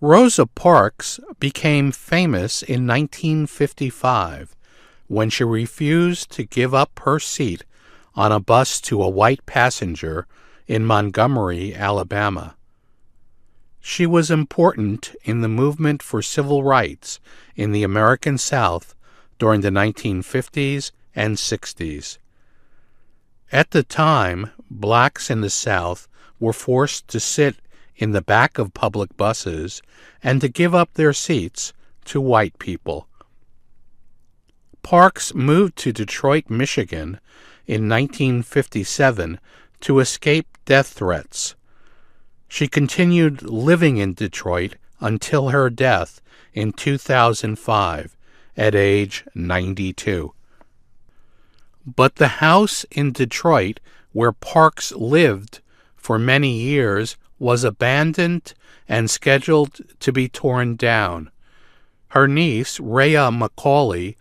Rosa Parks became famous in 1955 when she refused to give up her seat on a bus to a white passenger in Montgomery, Alabama. She was important in the movement for civil rights in the American South during the 1950s and 60s. At the time, blacks in the South were forced to sit in the back of public buses and to give up their seats to white people. Parks moved to Detroit, Michigan in 1957 to escape death threats. She continued living in Detroit until her death in 2005 at age 92. But the house in Detroit where Parks lived for many years was abandoned and scheduled to be torn down. Her niece, Rhea Macaulay,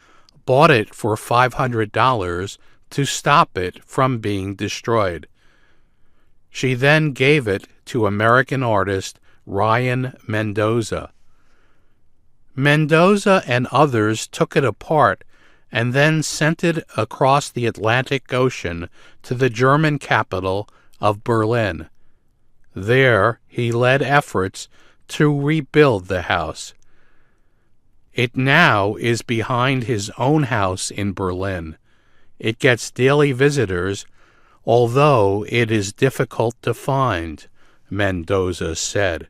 bought it for $500 to stop it from being destroyed. She then gave it to American artist Ryan Mendoza. Mendoza and others took it apart and then sent it across the Atlantic Ocean to the German capital of Berlin. There, he led efforts to rebuild the house. It now is behind his own house in Berlin. It gets daily visitors, although it is difficult to find, Mendoza said.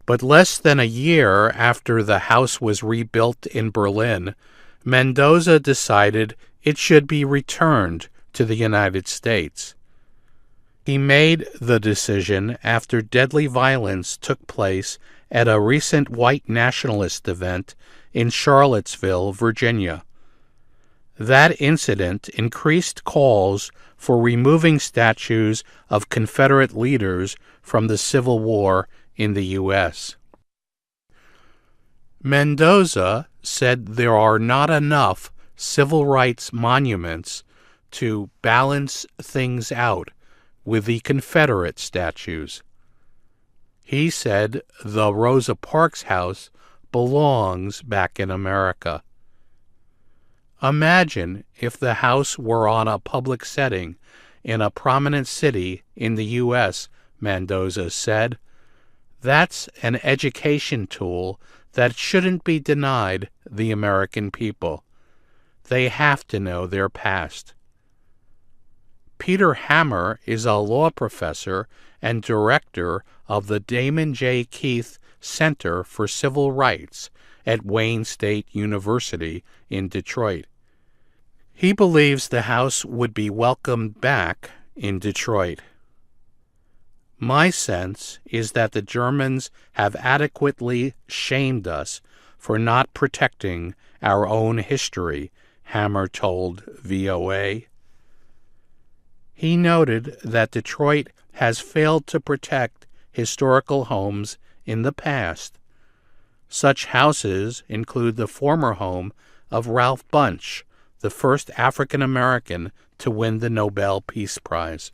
But less than a year after the house was rebuilt in Berlin, Mendoza decided it should be returned to the United States. He made the decision after deadly violence took place at a recent white nationalist event in Charlottesville, Virginia. That incident increased calls for removing statues of Confederate leaders from the Civil War in the U.S. Mendoza said there are not enough civil rights monuments to balance things out with the Confederate statues. He said the Rosa Parks house belongs back in America. Imagine if the house were on a public setting in a prominent city in the U.S., Mendoza said. That's an education tool that shouldn't be denied the American people. They have to know their past. Peter Hammer is a law professor and director of the Damon J. Keith Center for Civil Rights at Wayne State University in Detroit. He believes the house would be welcomed back in Detroit. My sense is that the Germans have adequately shamed us for not protecting our own history, Hammer told VOA. He noted that Detroit has failed to protect historical homes in the past. Such houses include the former home of Ralph Bunche, the first African American to win the Nobel Peace Prize.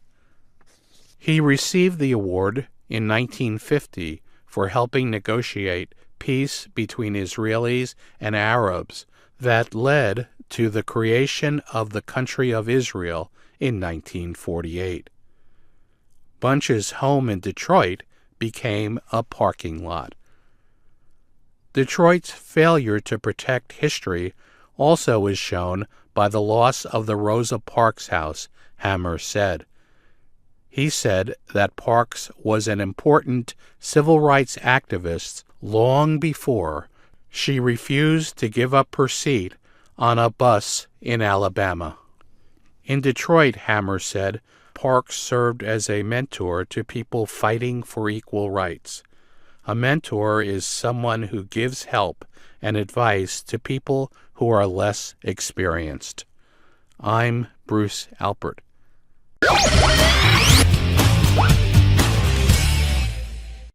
He received the award in 1950 for helping negotiate peace between Israelis and Arabs that led to the creation of the country of Israel in 1948. Bunche's home in Detroit became a parking lot. Detroit's failure to protect history also is shown by the loss of the Rosa Parks house, Hammer said. He said that Parks was an important civil rights activist long before she refused to give up her seat on a bus in Alabama. In Detroit, Hammer said, Parks served as a mentor to people fighting for equal rights. A mentor is someone who gives help and advice to people who are less experienced. I'm Bruce Alpert.